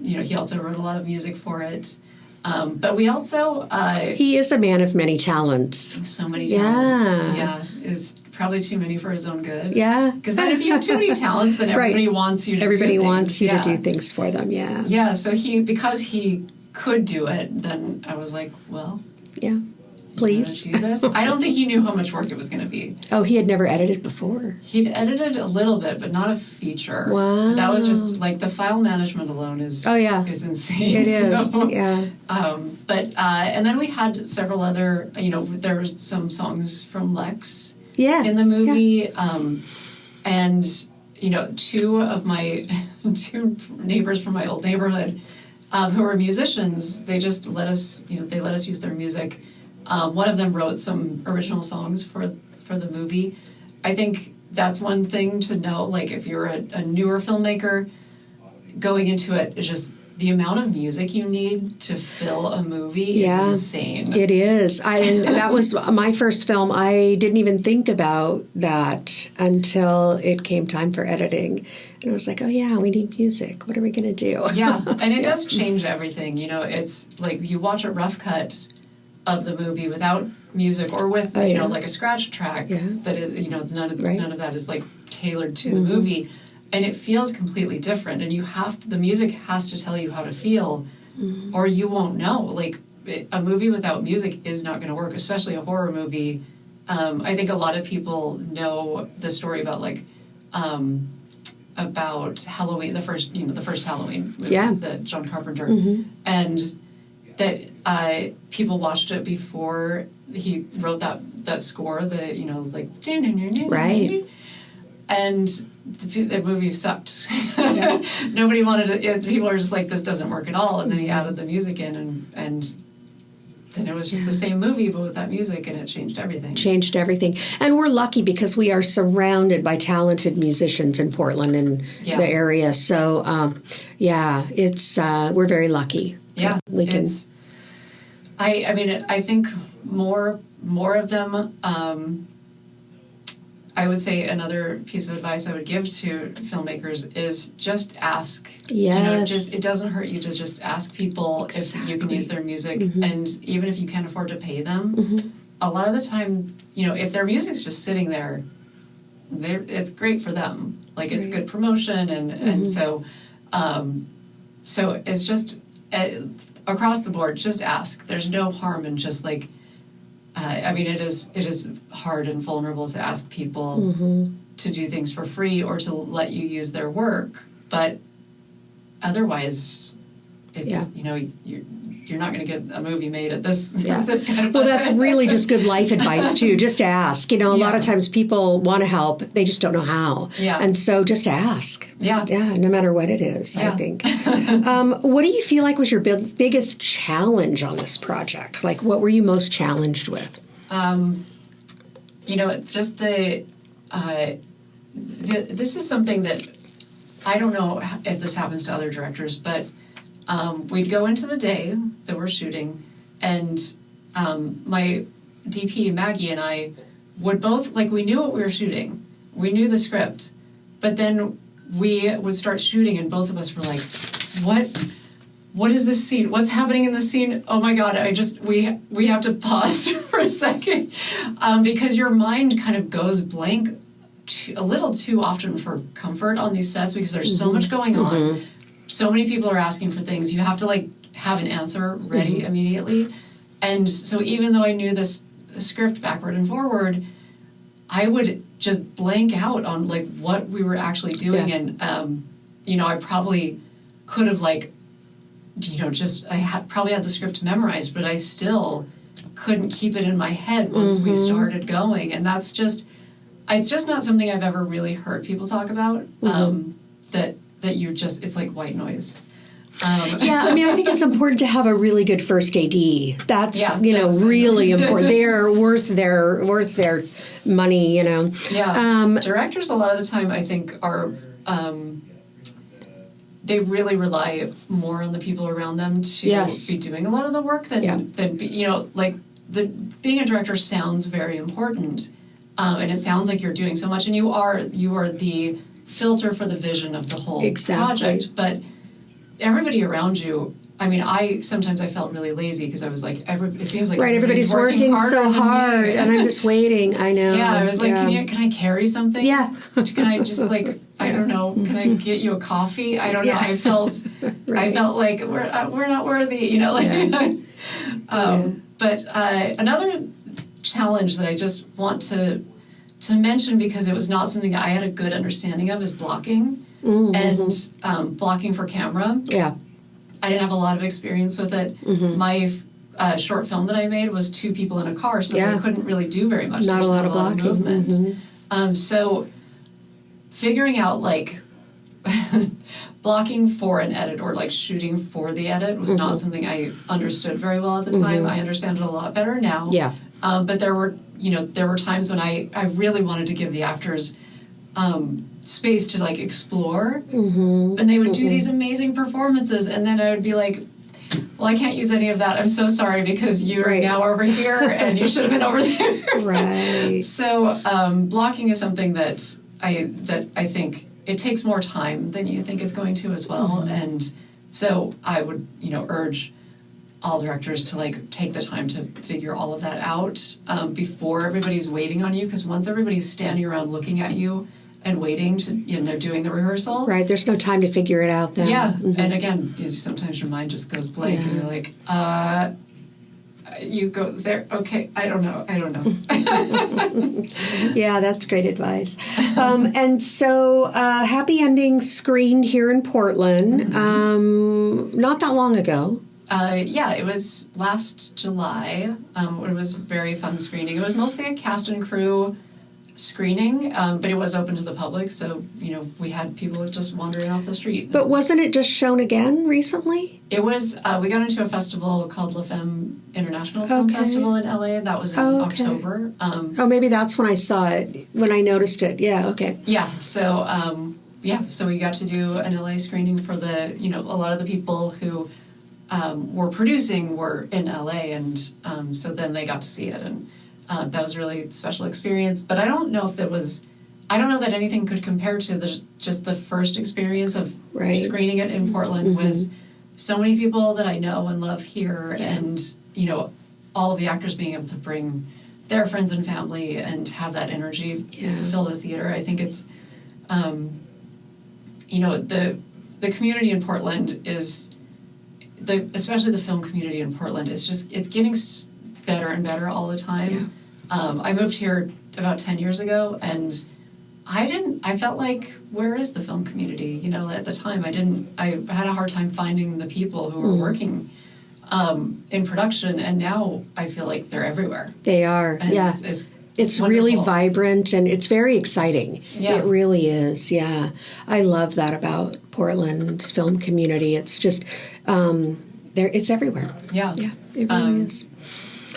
He also wrote a lot of music for it. But we also... he is a man of many talents. So many talents. Yeah. Is probably too many for his own good. Yeah. Because then if you have too many talents, then everybody wants you to do things. Everybody wants you to do things for them, yeah. Yeah, so because he could do it, then I was like, well... Yeah. Please. Do this. I don't think he knew how much work it was going to be. Oh, he had never edited before? He'd edited a little bit, but not a feature. Wow. That was just, like, the file management alone is insane. It is, yeah. And then we had several other, there were some songs from Lex in the movie. And, two neighbors from my old neighborhood who are musicians, they just let us use their music. One of them wrote some original songs for the movie. I think that's one thing to know, like if you're a newer filmmaker, going into it is just the amount of music you need to fill a movie is insane. It is. That was my first film. I didn't even think about that until it came time for editing. And I was like, oh, yeah, we need music. What are we going to do? Yeah, and it does change everything. It's like you watch a rough cut of the movie without music or with, like a scratch track that is, none of that is like tailored to the movie. And it feels completely different, and the music has to tell you how to feel, or you won't know. Like, a movie without music is not going to work, especially a horror movie. I think a lot of people know the story about Halloween, the first Halloween movie, that John Carpenter, and that people watched it before he wrote that score, right, and the movie sucked. Nobody wanted it. People were just like, this doesn't work at all. And then he added the music in, and then it was just the same movie, but with that music, and it changed everything. And we're lucky because we are surrounded by talented musicians in Portland and the area. So, it's we're very lucky. Yeah, we can. I think more of them. I would say another piece of advice I would give to filmmakers is just ask. Yes. It doesn't hurt you to just ask people if you can use their music. And even if you can't afford to pay them, a lot of the time, if their music's just sitting there, it's great for them. Like, it's good promotion. And so it's just across the board, just ask. There's no harm in just like, it is hard and vulnerable to ask people to do things for free or to let you use their work, but otherwise, it's you're not going to get a movie made at this this kind of. Well, that's really just good life advice too. Just ask. A lot of times people want to help, they just don't know how. Yeah, and so just ask. Yeah, no matter what it is. I think. What do you feel like was your biggest challenge on this project? Like, what were you most challenged with? Just this is something that I don't know if this happens to other directors, but we'd go into the day that we're shooting, and my DP, Maggie, and I would both, we knew what we were shooting. We knew the script. But then we would start shooting, and both of us were like, what is this scene? What's happening in this scene? Oh my God, we have to pause for a second, because your mind kind of goes blank a little too often for comfort on these sets, because there's so much going on. So many people are asking for things. You have to have an answer ready immediately. And so even though I knew this script backward and forward, I would just blank out on what we were actually doing. And, I probably could have probably had the script memorized, but I still couldn't keep it in my head once we started going. And it's just not something I've ever really heard people talk about, that you're just, it's like white noise. I think it's important to have a really good first AD. That's really important. They're worth their money. Directors a lot of the time, I think, are they really rely more on the people around them to be doing a lot of the work than being a director sounds very important, and it sounds like you're doing so much, and you are the filter for the vision of the whole project, but everybody around you, sometimes I felt really lazy because I was like, it seems like everybody's working so hard, and I'm just waiting. I know. Yeah, I was like, can I carry something? Yeah. Can I just I don't know, can I get you a coffee? I don't know. I felt like we're not worthy, But another challenge that I just want to mention, because it was not something that I had a good understanding of, is blocking and blocking for camera. Yeah. I didn't have a lot of experience with it. My short film that I made was 2 people in a car, so Yeah. they couldn't really do very much. Not There's a lot of blocking. movement. So figuring out like blocking for an edit or like shooting for the edit was not something I understood very well at the time. I understand it a lot better now. Yeah. But there were times when I really wanted to give the actors space to like explore, and they would do these amazing performances, and then I would be like, well, I can't use any of that. I'm so sorry because you're now over here and you should have been over there. Right. So blocking is something that I think it takes more time than you think it's going to as well. And so I would, urge all directors to like take the time to figure all of that out before everybody's waiting on you, because once everybody's standing around looking at you and waiting to, they're doing the rehearsal. Right, there's no time to figure it out then. Yeah, and again, sometimes your mind just goes blank and you're like, you go there, okay, I don't know. Yeah, that's great advice. And so Happy Ending screened here in Portland not that long ago. Yeah, it was last July. It was a very fun screening. It was mostly a cast and crew screening, but it was open to the public, so we had people just wandering off the street. But wasn't it just shown again recently? It was. We got into a festival called La Femme International Film Festival in LA. That was in October. Maybe that's when I saw it, when I noticed it. Yeah, okay. Yeah, so so we got to do an LA screening for the a lot of the people who were producing were in LA, and so then they got to see it, and that was a really special experience. But I don't know if I don't know that anything could compare to just the first experience of screening it in Portland with so many people that I know and love here, and all of the actors being able to bring their friends and family and have that energy fill the theater. I think it's the community in Portland is especially the film community in Portland is it's getting better and better all the time. I moved here about 10 years ago, and I felt like, where is the film community? At the time I had a hard time finding the people who were working in production, and now I feel like they're everywhere. They are, and yeah. It's really vibrant, and it's very exciting. Yeah. It really is, yeah. I love that about Portland's film community. It's just, it's everywhere. Yeah. Yeah, it really is.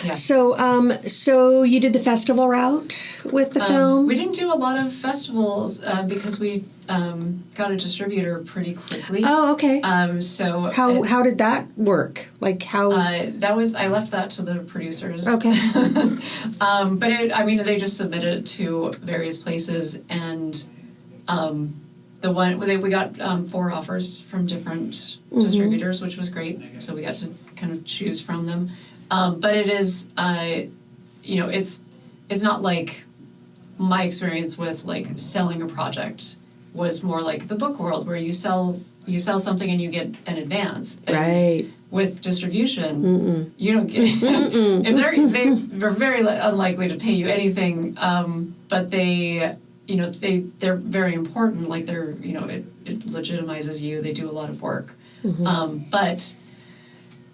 Yes. So you did the festival route with the film? We didn't do a lot of festivals because we got a distributor pretty quickly. Oh, okay. So how did that work? Like how? I left that to the producers. Okay. But they just submitted it to various places, and we got 4 offers from different distributors, which was great. So we got to kind of choose from them. But it is, it's not like my experience with like selling a project was more like the book world, where you sell something and you get an advance. And right. With distribution, you don't get if they're very unlikely to pay you anything. But they're very important. Like it legitimizes you. They do a lot of work. But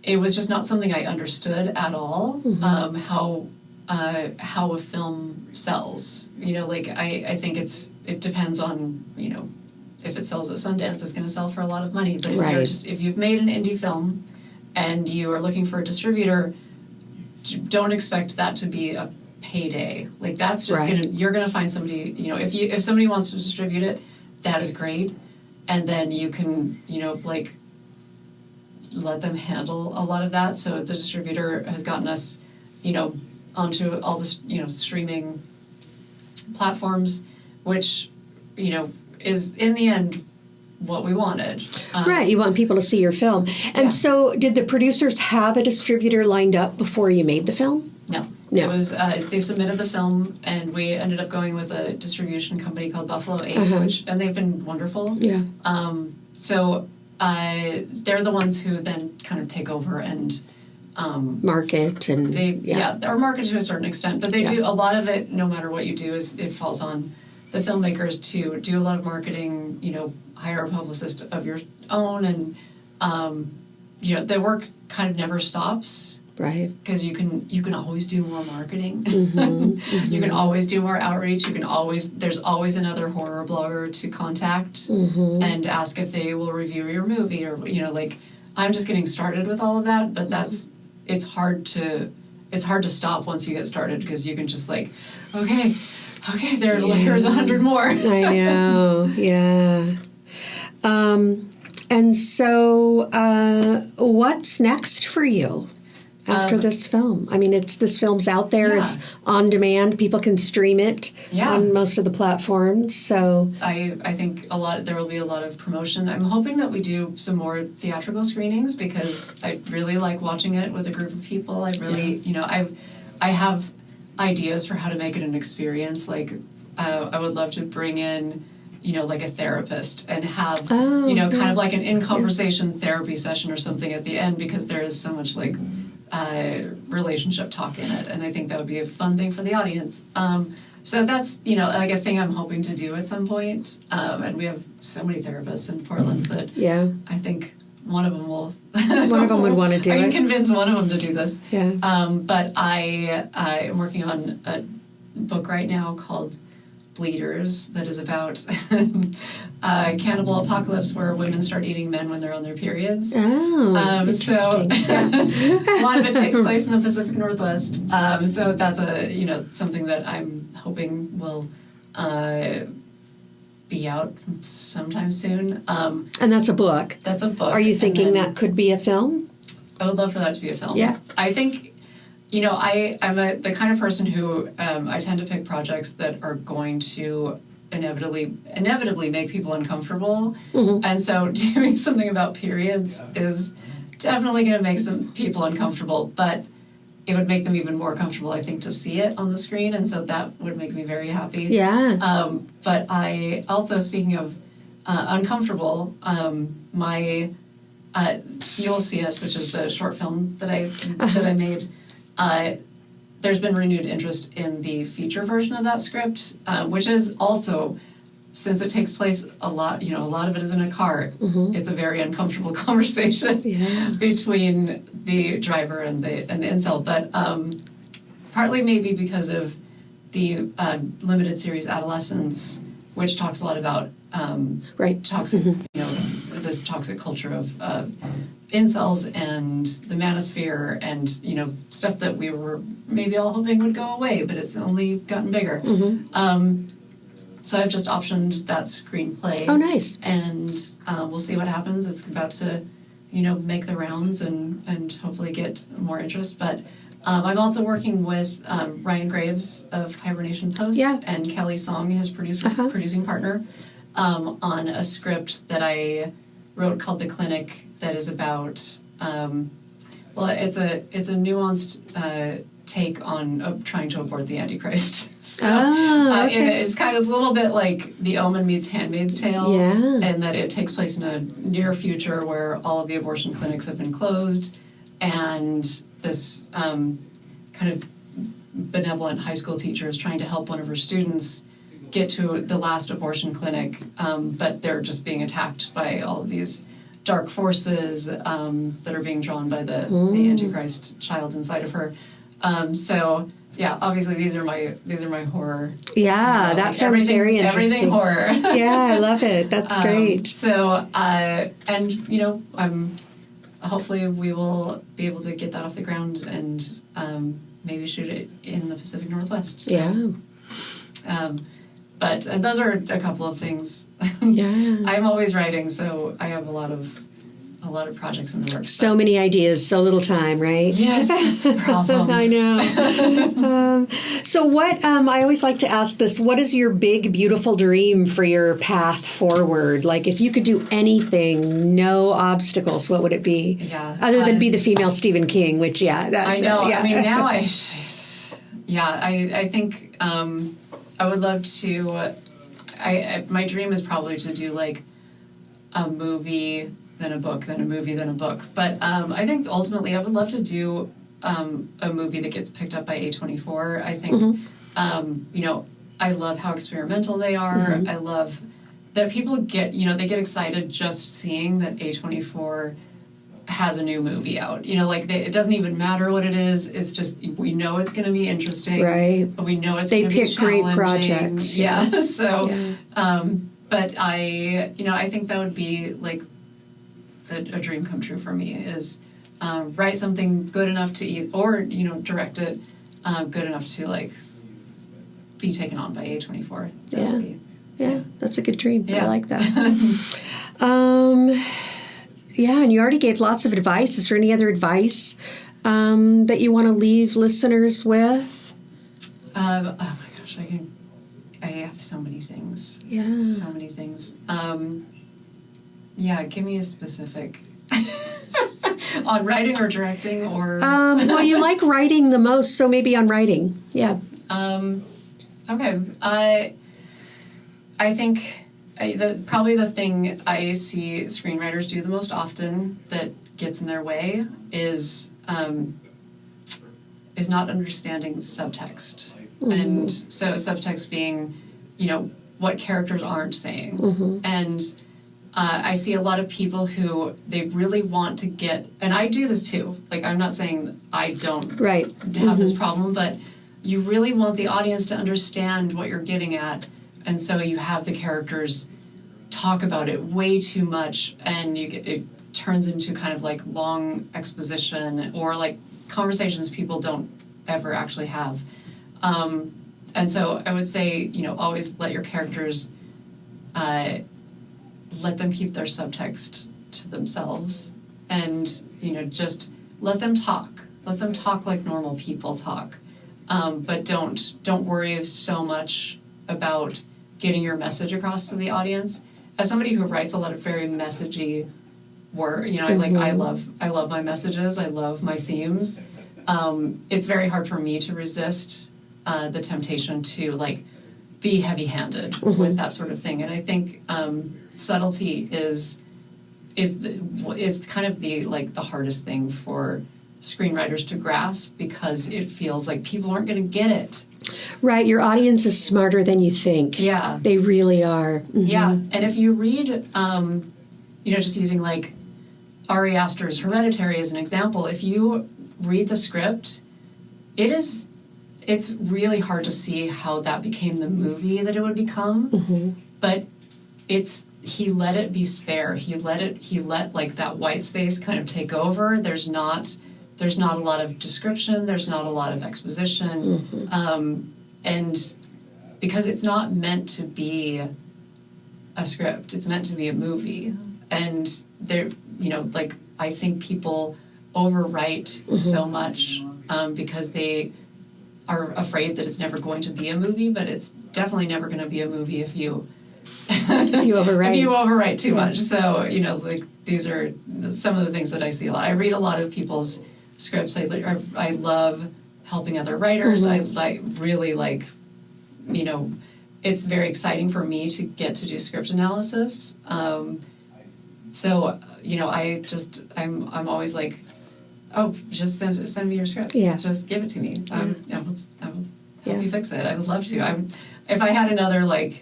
it was just not something I understood at all, how a film sells. I think it depends on, if it sells at Sundance, it's going to sell for a lot of money. But if you've made an indie film and you are looking for a distributor, don't expect that to be a payday. Like that's just you're going to find somebody, if somebody wants to distribute it, that is great. And then you can, let them handle a lot of that. So the distributor has gotten us, onto all the, streaming platforms, which, is in the end what we wanted. Right, you want people to see your film. And so did the producers have a distributor lined up before you made the film? No. It was, they submitted the film, and we ended up going with a distribution company called Buffalo 8, and they've been wonderful. Yeah. So they're the ones who then kind of take over and market and or market to a certain extent, but they do a lot of it. No matter what you do, it falls on the filmmakers to do a lot of marketing. Hire a publicist of your own, and the work kind of never stops. Right. Because you can always do more marketing. You can always do more outreach. There's always another horror blogger to contact and ask if they will review your movie, or I'm just getting started with all of that, but it's hard to stop once you get started, because you can just okay, here's 100 more. I know, yeah. And so what's next for you after this film? I mean, this film's out there. It's on demand. People can stream it on most of the platforms. So I think there will be a lot of promotion. I'm hoping that we do some more theatrical screenings, because I really like watching it with a group of people. I really, I have ideas for how to make it an experience. I would love to bring in, a therapist and have, kind of like an in-conversation therapy session or something at the end, because there is so much relationship talk in it, and I think that would be a fun thing for the audience. So that's a thing I'm hoping to do at some point. And we have so many therapists in Portland that I think one of them will. One of them would want to do it. I can convince one of them to do this. Yeah. But I am working on a book right now called Bleeders, that is about cannibal apocalypse, where women start eating men when they're on their periods. Oh, interesting. A lot of it takes place in the Pacific Northwest. So that's something that I'm hoping will be out sometime soon. And that's a book. That's a book. Are you thinking that could be a film? I would love for that to be a film. Yeah. I think, I'm the kind of person who I tend to pick projects that are going to inevitably make people uncomfortable. And so doing something about periods is definitely going to make some people uncomfortable, but it would make them even more comfortable, I think, to see it on the screen, and so that would make me very happy. Yeah. But I also, speaking of uncomfortable, my You'll See Us, which is the short film that I made, there's been renewed interest in the feature version of that script, which is also, since it takes place a lot of it is in a car. It's a very uncomfortable conversation between the driver and the incel. But partly maybe because of the limited series Adolescence, which talks a lot about toxic, this toxic culture of incels and the manosphere, and stuff that we were maybe all hoping would go away, but it's only gotten bigger. So I've just optioned that screenplay. Oh, nice. And we'll see what happens. It's about to, make the rounds and hopefully get more interest. But I'm also working with Ryan Graves of Hibernation Post and Kelly Song, his producing partner, on a script that I wrote called The Clinic, that is about, it's a nuanced take on trying to abort the Antichrist. So it's kind of a little bit like The Omen meets Handmaid's Tale, and that it takes place in a near future where all of the abortion clinics have been closed, and this kind of benevolent high school teacher is trying to help one of her students get to the last abortion clinic, but they're just being attacked by all of these dark forces that are being drawn by the Antichrist child inside of her. So yeah, obviously these are my horror. Yeah, that sounds very interesting. Everything horror. Yeah, I love it. That's great. So hopefully we will be able to get that off the ground and maybe shoot it in the Pacific Northwest. So, but those are a couple of things. I'm always writing, so I have a lot of projects in the works. So many ideas, so little time, right? Yes, that's the problem. I know. So what, I always like to ask this, what is your big, beautiful dream for your path forward? Like, if you could do anything, no obstacles, what would it be? Yeah. Other than be the female Stephen King, which, I know. I mean, now I think I would love to, my dream is probably to do, like, a movie, then a book, then a movie, then a book. But I think ultimately I would love to do a movie that gets picked up by A24. I think, I love how experimental they are. I love that people get, they get excited just seeing that A24 has a new movie out. You know, like it doesn't even matter what it is. It's just we know it's going to be interesting. Right. We know it's going to be challenging. They pick great projects. Yeah. So, but I think that would be like a dream come true for me is write something good enough to or direct it good enough to like be taken on by A24. Yeah, that's a good dream. Yeah. I like that. Yeah, and you already gave lots of advice. Is there any other advice that you want to leave listeners with? Oh my gosh, I have so many things. Yeah. So many things. Give me a specific on writing or directing or. Well, you like writing the most, so maybe on writing. Yeah. Okay. I think probably the thing I see screenwriters do the most often that gets in their way is not understanding subtext. Mm-hmm. And so subtext being, what characters aren't saying. Mm-hmm. And I see a lot of people who they really want to get, and I do this too. Like, I'm not saying I don't have this problem, but you really want the audience to understand what you're getting at. And so you have the characters talk about it way too much, and it turns into kind of like long exposition or like conversations people don't ever actually have. And so I would say, always let your characters, let them keep their subtext to themselves, and just let them talk. Let them talk like normal people talk, but don't worry so much about getting your message across to the audience. As somebody who writes a lot of very messagey work, I love my messages. I love my themes. It's very hard for me to resist the temptation to like be heavy-handed with that sort of thing. And I think subtlety is kind of the hardest thing for screenwriters to grasp, because it feels like people aren't going to get it. Right, your audience is smarter than you think. Yeah, they really are. Mm-hmm. Yeah, and if you read, just using like Ari Aster's Hereditary as an example, if you read the script, it's really hard to see how that became the movie that it would become. Mm-hmm. But he let it be spare. He let like that white space kind of take over. There's not a lot of description. There's not a lot of exposition. Mm-hmm. And because it's not meant to be a script, it's meant to be a movie. And there, I think people overwrite so much because they are afraid that it's never going to be a movie, but it's definitely never going to be a movie if you overwrite. If you overwrite too much. So, these are some of the things that I see a lot. I read a lot of people's scripts. I love helping other writers. Mm-hmm. I really like, it's very exciting for me to get to do script analysis. So, I'm always like, oh, just send me your script. Yeah. Just give it to me. I will help you fix it. I would love to. If I had another life,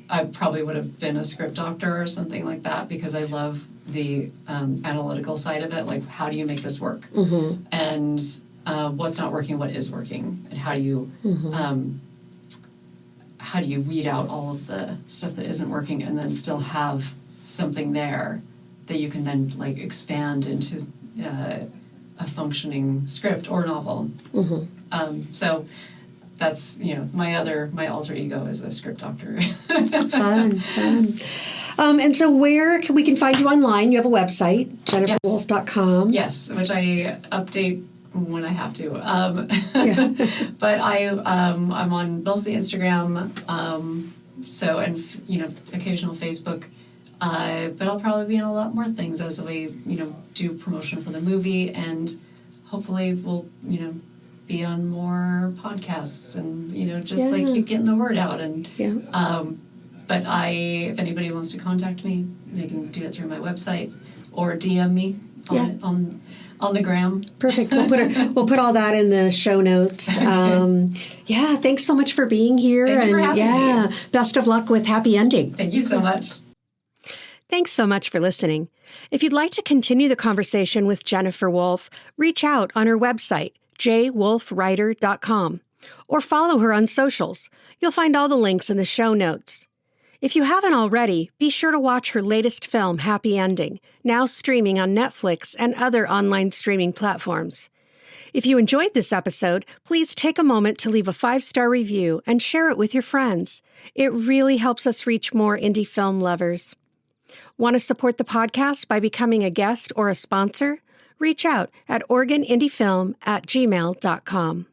I probably would have been a script doctor or something like that, because I love the analytical side of it. Like, how do you make this work? Mm-hmm. And what's not working, what is working, and how do you weed out all of the stuff that isn't working, and then still have something there that you can then like expand into a functioning script or novel. Mm-hmm. So that's my alter ego is a script doctor. Fun. And so where we can find you online? You have a website, jenniferwolfe.com. Yes, which I update when I have to. But I'm on mostly Instagram, and occasional Facebook. But I'll probably be in a lot more things as we do promotion for the movie, and hopefully we'll be on more podcasts and keep getting the word out. And but if anybody wants to contact me, they can do it through my website or DM me on the gram. Perfect. We'll put all that in the show notes. Thanks so much for being here. Thank you for having me. Best of luck with Happy Ending. Thank you so much. Thanks so much for listening. If you'd like to continue the conversation with Jennifer Wolfe, reach out on her website, jwolfewriter.com, or follow her on socials. You'll find all the links in the show notes. If you haven't already, be sure to watch her latest film, Happy Ending, now streaming on Netflix and other online streaming platforms. If you enjoyed this episode, please take a moment to leave a 5-star review and share it with your friends. It really helps us reach more indie film lovers. Want to support the podcast by becoming a guest or a sponsor? Reach out at OregonIndieFilm@gmail.com.